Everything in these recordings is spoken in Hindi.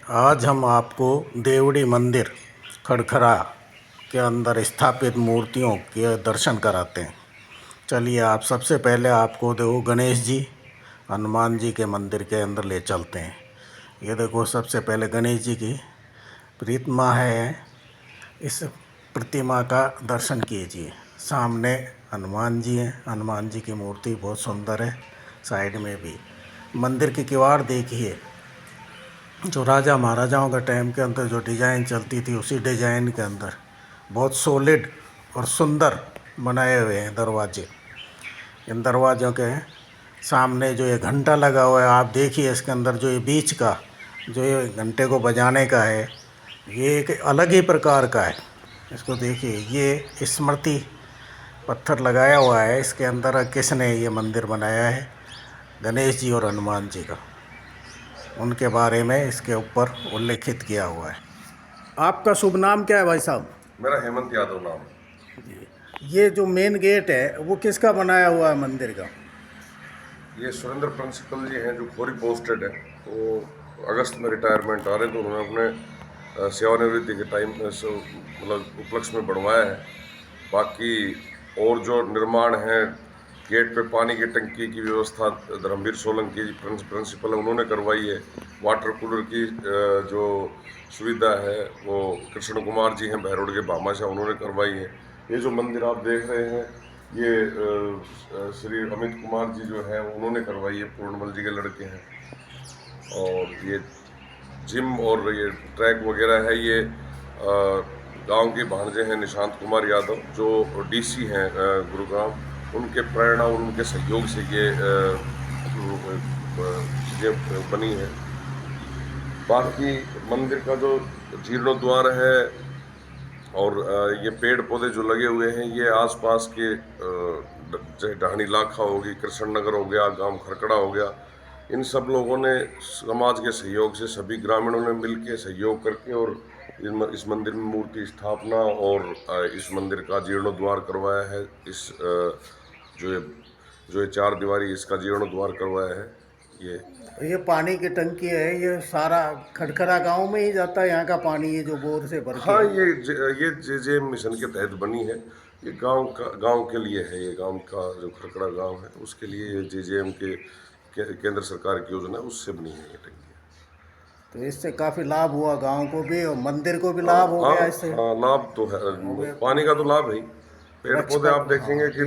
आज हम आपको देवड़ी मंदिर खड़खड़ा के अंदर स्थापित मूर्तियों के दर्शन कराते हैं। चलिए आप सबसे पहले आपको देखो गणेश जी हनुमान जी के मंदिर के अंदर ले चलते हैं। ये देखो सबसे पहले गणेश जी की प्रतिमा है। इस प्रतिमा का दर्शन कीजिए। सामने हनुमान जी हैं। हनुमान जी की मूर्ति बहुत सुंदर है। साइड में भी मंदिर की किवाड़ देखिए, जो राजा महाराजाओं के टाइम के अंदर जो डिज़ाइन चलती थी उसी डिज़ाइन के अंदर बहुत सॉलिड और सुंदर बनाए हुए हैं दरवाजे। इन दरवाज़ों के सामने जो ये घंटा लगा हुआ है, आप देखिए इसके अंदर जो ये बीच का जो ये घंटे को बजाने का है, ये एक अलग ही प्रकार का है। इसको देखिए, ये स्मृति पत्थर लगाया हुआ है। इसके अंदर किसने ये मंदिर बनाया है? गणेश जी और हनुमान जी का, उनके बारे में इसके ऊपर उल्लेखित किया हुआ है। आपका शुभ नाम क्या है भाई साहब? मेरा हेमंत यादव नाम है। ये जो मेन गेट है वो किसका बनाया हुआ है मंदिर का? ये सुरेंद्र प्रिंसिपल जी हैं जो खोरी पोस्टेड है। वो अगस्त में रिटायरमेंट आ रहे तो उन्होंने अपने सेवानिवृत्ति के टाइम मतलब उपलक्ष्य में बनवाया है। बाकी और जो निर्माण है, गेट पे पानी की टंकी की व्यवस्था धर्मवीर सोलंकी जी प्रिंसिपल है, उन्होंने करवाई है। वाटर कूलर की जो सुविधा है वो कृष्ण कुमार जी हैं बहरोड के भामाशाह, उन्होंने करवाई है। ये जो मंदिर आप देख रहे हैं ये श्री अमित कुमार जी जो हैं उन्होंने करवाई है, पूर्णमल जी के लड़के हैं। और ये जिम और ये ट्रैक वगैरह है, ये गांव के भांजे हैं निशांत कुमार यादव जो डीसी हैं गुरुग्राम, उनके प्रेरणा और उनके सहयोग से ये चीज़ें बनी है। बाकी मंदिर का जो जीर्णोद्वार है और ये पेड़ पौधे जो लगे हुए हैं, ये आसपास के चाहे ढाणी लाखा होगी, कृष्ण नगर हो गया, गांव खड़खड़ा हो गया, इन सब लोगों ने समाज के सहयोग से, सभी ग्रामीणों ने मिलकर सहयोग करके और इस मंदिर में मूर्ति स्थापना और इस मंदिर का जीर्णोद्वार करवाया है। इस जो ये चार दीवारी इसका जीर्णोद्वार करवाया है। ये पानी की टंकी है, ये सारा खड़खड़ा गांव में ही जाता है यहाँ का पानी, ये जो बोर से भर के? हाँ, ये जे मिशन के तहत बनी है। ये गांव के लिए है। ये गांव का जो खड़खड़ा गांव है उसके लिए ये जेजेएम के केंद्र सरकार की योजना है, उससे बनी है ये टंकी। तो इससे काफ़ी लाभ हुआ गांव को भी और मंदिर को भी लाभ हो गया इससे। हाँ, लाभ तो है, पानी का तो लाभ है ही। पेड़ पौधे आप देखेंगे कि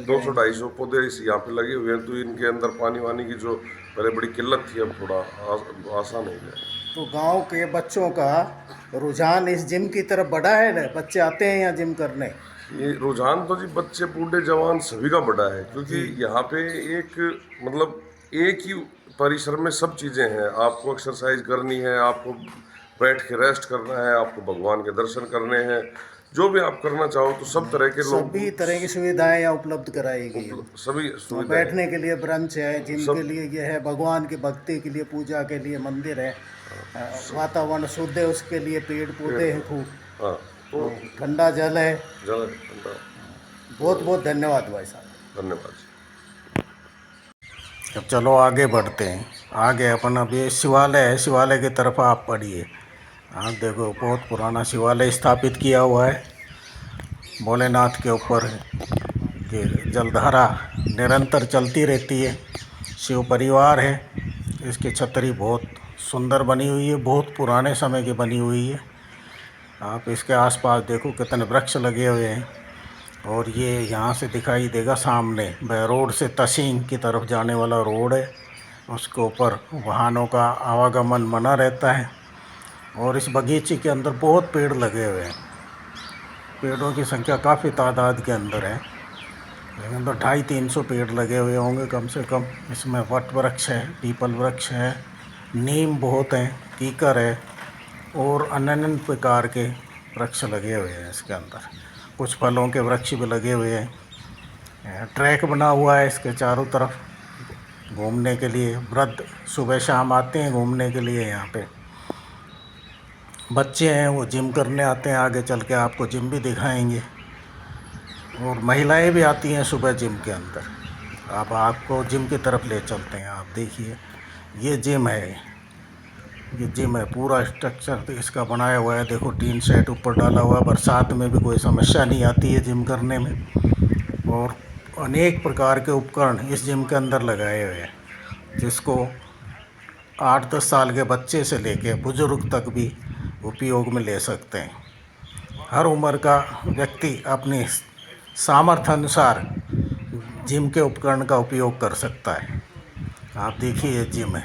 200-250 पौधे इस यहाँ पे लगे हुए हैं, तो इनके अंदर पानी वानी की जो पहले बड़ी किल्लत थी अब थोड़ा आसान हो गया। तो गांव के बच्चों का रुझान इस जिम की तरफ बढ़ा है ना? बच्चे आते हैं यहाँ जिम करने? ये रुझान तो जी बच्चे बूढ़े जवान सभी का बड़ा है, क्योंकि यहाँ पे एक मतलब एक ही परिसर में सब चीज़ें हैं। आपको एक्सरसाइज करनी है, आपको बैठ के रेस्ट करना है, आपको भगवान के दर्शन करने हैं, जो भी आप करना चाहो तो सब तरह के लोग, सभी तरह की सुविधाएं यहाँ उपलब्ध कराई गई हैं। सभी सुविधाएं, बैठने के लिए ब्रंच है, जिम के लिए ये है, भगवान की भक्ति के लिए, पूजा के लिए मंदिर है, वातावरण शुद्ध है उसके लिए पेड़ पौधे हैं खूब, हाँ, तो ठंडा जल है। ठंडा। बहुत बहुत धन्यवाद भाई साहब। धन्यवाद जी। अब चलो आगे बढ़ते हैं। आगे अपन अभी शिवालय है, शिवालय की तरफ आप पढ़िए। हाँ देखो, बहुत पुराना शिवालय स्थापित किया हुआ है भोलेनाथ के ऊपर। ये जलधारा निरंतर चलती रहती है। शिव परिवार है। इसकी छतरी बहुत सुंदर बनी हुई है, बहुत पुराने समय की बनी हुई है। आप इसके आसपास देखो कितने वृक्ष लगे हुए हैं। और ये यहाँ से दिखाई देगा सामने बहरोड से तहसीन की तरफ जाने वाला रोड है, उसके ऊपर वाहनों का आवागमन बना रहता है। और इस बगीचे के अंदर बहुत पेड़ लगे हुए हैं। पेड़ों की संख्या काफ़ी तादाद के अंदर है। लेकिन तो 250-300 पेड़ लगे हुए होंगे कम से कम। इसमें वट वृक्ष है, पीपल वृक्ष है, नीम बहुत हैं, कीकर है और अन्य प्रकार के वृक्ष लगे हुए हैं इसके अंदर। कुछ फलों के वृक्ष भी लगे हुए हैं। ट्रैक बना हुआ है इसके चारों तरफ घूमने के लिए। वृद्ध सुबह शाम आते हैं घूमने के लिए। यहाँ पे बच्चे हैं वो जिम करने आते हैं। आगे चल के आपको जिम भी दिखाएंगे। और महिलाएं भी आती हैं सुबह जिम के अंदर। अब आपको जिम की तरफ ले चलते हैं। आप देखिए, ये जिम है। ये जिम है, पूरा स्ट्रक्चर इसका बनाया हुआ है। देखो टीन शेड ऊपर डाला हुआ है, बरसात में भी कोई समस्या नहीं आती है जिम करने में। और अनेक प्रकार के उपकरण इस जिम के अंदर लगाए हुए हैं, जिसको 8-10 साल के बच्चे से लेके बुजुर्ग तक भी उपयोग में ले सकते हैं। हर उम्र का व्यक्ति अपनी सामर्थ्य अनुसार जिम के उपकरण का उपयोग कर सकता है। आप देखिए ये जिम है,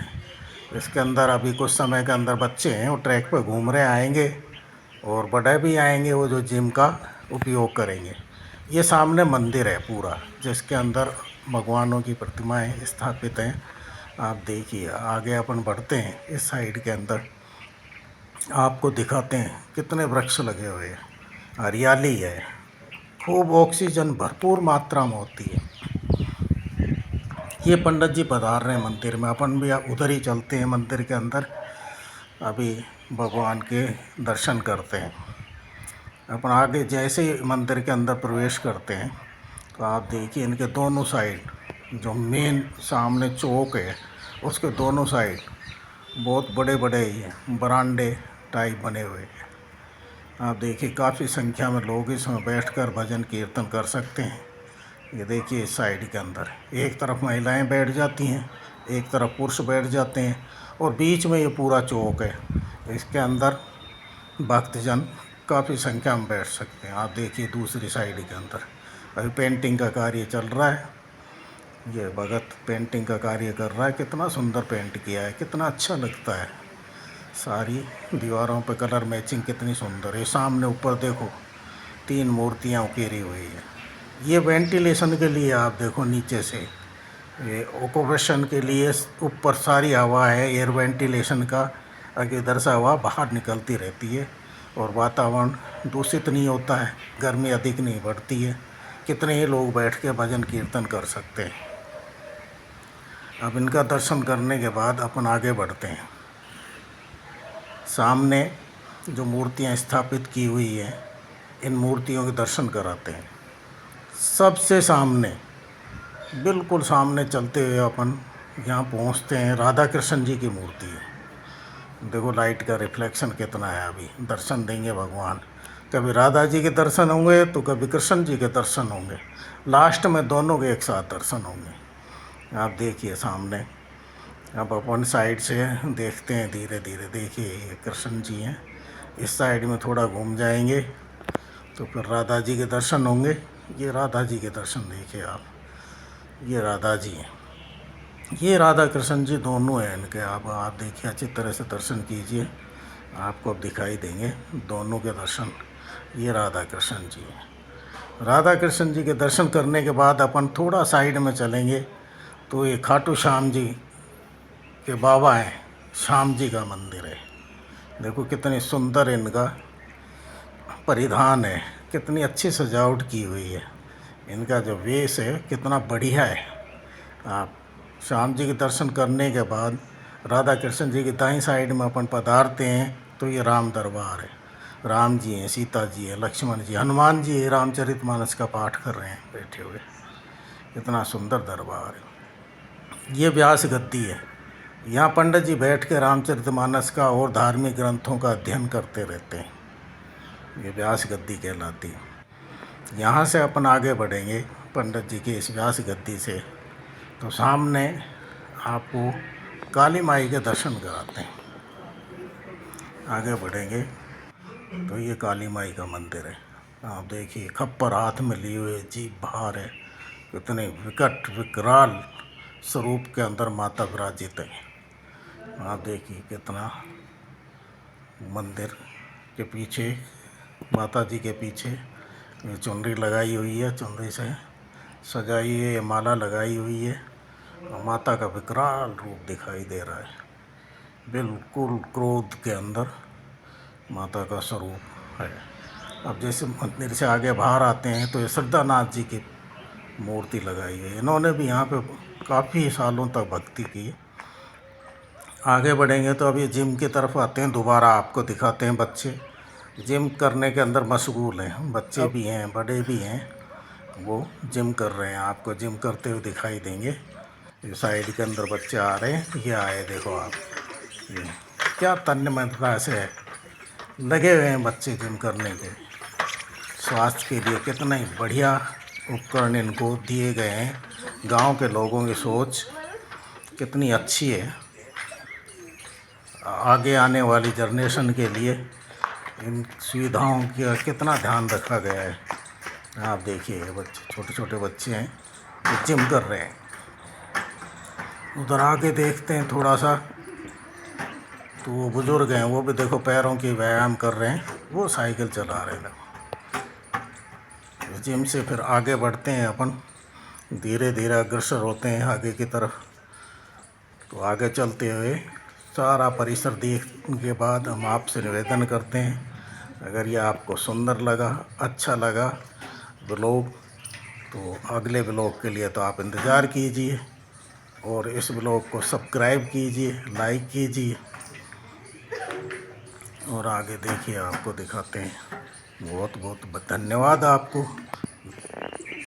इसके अंदर अभी कुछ समय के अंदर बच्चे हैं वो ट्रैक पे घूम रहे आएंगे, और बड़े भी आएंगे वो जो जिम का उपयोग करेंगे। ये सामने मंदिर है पूरा, जिसके अंदर भगवानों की प्रतिमाएं स्थापित हैं। आप देखिए आगे अपन बढ़ते हैं, इस साइड के अंदर आपको दिखाते हैं कितने वृक्ष लगे हुए हैं, हरियाली है, खूब ऑक्सीजन भरपूर मात्रा में होती है। ये पंडित जी पधार रहे हैं मंदिर में, अपन भी उधर ही चलते हैं मंदिर के अंदर, अभी भगवान के दर्शन करते हैं। अपन आगे जैसे ही मंदिर के अंदर प्रवेश करते हैं तो आप देखिए इनके दोनों साइड जो मेन सामने चौक है उसके दोनों साइड बहुत बड़े बड़े बरांडे टाइप बने हुए हैं। आप देखिए काफ़ी संख्या में लोग इसमें बैठकर भजन कीर्तन कर सकते हैं। ये देखिए इस साइड के अंदर एक तरफ महिलाएं बैठ जाती हैं, एक तरफ पुरुष बैठ जाते हैं, और बीच में ये पूरा चौक है। इसके अंदर भक्तजन काफ़ी संख्या में बैठ सकते हैं। आप देखिए दूसरी साइड के अंदर अभी पेंटिंग का कार्य चल रहा है। ये भगत पेंटिंग का कार्य कर रहा है, कितना सुंदर पेंट किया है, कितना अच्छा लगता है। सारी दीवारों पे कलर मैचिंग कितनी सुंदर है। सामने ऊपर देखो 3 मूर्तियाँ उकेरी हुई है। ये वेंटिलेशन के लिए आप देखो नीचे से ये ऑक्यूपेशन के लिए ऊपर सारी हवा है, एयर वेंटिलेशन का, आगे इधर से हवा बाहर निकलती रहती है और वातावरण दूषित नहीं होता है, गर्मी अधिक नहीं बढ़ती है। कितने ही लोग बैठ के भजन कीर्तन कर सकते हैं। अब इनका दर्शन करने के बाद अपन आगे बढ़ते हैं। सामने जो मूर्तियां स्थापित की हुई हैं, इन मूर्तियों के दर्शन कराते हैं। सबसे सामने बिल्कुल सामने चलते हुए अपन यहाँ पहुँचते हैं, राधा कृष्ण जी की मूर्ति है। देखो लाइट का रिफ्लेक्शन कितना है, अभी दर्शन देंगे भगवान। कभी राधा जी के दर्शन होंगे तो कभी कृष्ण जी के दर्शन होंगे, लास्ट में दोनों के एक साथ दर्शन होंगे। आप देखिए सामने, अब अपन साइड से देखते हैं धीरे धीरे। देखिए ये कृष्ण जी हैं, इस साइड में थोड़ा घूम जाएंगे तो फिर राधा जी के दर्शन होंगे। ये राधा जी के दर्शन देखिए आप, ये राधा जी हैं, ये राधा कृष्ण जी दोनों हैं इनके। आप देखिए अच्छी तरह से दर्शन कीजिए, आपको अब दिखाई देंगे दोनों के दर्शन। ये राधा कृष्ण जी हैं। राधा कृष्ण जी के दर्शन करने के बाद अपन थोड़ा साइड में चलेंगे तो ये खाटू श्याम जी के बाबा हैं, श्याम जी का मंदिर है। देखो कितनी सुंदर इनका परिधान है, कितनी अच्छी सजावट की हुई है, इनका जो वेश है कितना बढ़िया है। आप श्याम जी के दर्शन करने के बाद राधा कृष्ण जी की दाईं साइड में अपन पधारते हैं तो ये राम दरबार है। राम जी हैं, सीता जी हैं, लक्ष्मण जी, हनुमान जी रामचरितमानस का पाठ कर रहे हैं बैठे हुए। कितना सुंदर दरबार है। ये व्यास गद्दी है, यहाँ पंडित जी बैठ के रामचरितमानस का और धार्मिक ग्रंथों का अध्ययन करते रहते हैं। ये व्यास गद्दी कहलाती है। यहाँ से अपन आगे बढ़ेंगे पंडित जी की इस व्यास गद्दी से तो सामने आपको काली माई के दर्शन कराते हैं। आगे बढ़ेंगे तो ये काली माई का मंदिर है। आप देखिए खप्पर हाथ में लिए हुए, जीभ बाहर है, कितने विकट विकराल स्वरूप के अंदर माता विराजित है। आप देखिए कितना मंदिर के पीछे, माता जी के पीछे ये चुनरी लगाई हुई है, चुनरी से सजाई हुई है, माला लगाई हुई है, और माता का विकराल रूप दिखाई दे रहा है। बिल्कुल क्रोध के अंदर माता का स्वरूप है। अब जैसे मंदिर से आगे बाहर आते हैं तो ये श्रद्धानाथ जी की मूर्ति लगाई है। इन्होंने भी यहाँ पे काफ़ी सालों तक भक्ति की। आगे बढ़ेंगे तो अब ये जिम की तरफ आते हैं, दोबारा आपको दिखाते हैं। बच्चे जिम करने के अंदर मशगूल हैं, बच्चे भी हैं बड़े भी हैं, वो जिम कर रहे हैं, आपको जिम करते हुए दिखाई देंगे। ये साइड के अंदर बच्चे आ रहे हैं, ये आए देखो आप, ये क्या तन्मयता से लगे हुए हैं बच्चे जिम करने के। स्वास्थ्य के लिए कितना ही बढ़िया उपकरण इनको दिए गए हैं। गांव के लोगों की सोच कितनी अच्छी है। आगे आने वाली जनरेशन के लिए इन सुविधाओं का कितना ध्यान रखा गया है। आप देखिए, ये बच्चे, छोटे छोटे बच्चे हैं जो जिम कर रहे हैं। उधर आगे देखते हैं थोड़ा सा, तो वो बुजुर्ग हैं, वो भी देखो पैरों की व्यायाम कर रहे हैं, वो साइकिल चला रहे हैं। जिम से फिर आगे बढ़ते हैं अपन, धीरे धीरे अग्रसर होते हैं आगे की तरफ। तो आगे चलते हुए सारा परिसर देखने के बाद हम आपसे निवेदन करते हैं, अगर ये आपको सुंदर लगा, अच्छा लगा ब्लॉग, तो अगले ब्लॉग के लिए तो आप इंतज़ार कीजिए और इस ब्लॉग को सब्सक्राइब कीजिए, लाइक कीजिए और आगे देखिए, आपको दिखाते हैं। बहुत बहुत धन्यवाद आपको।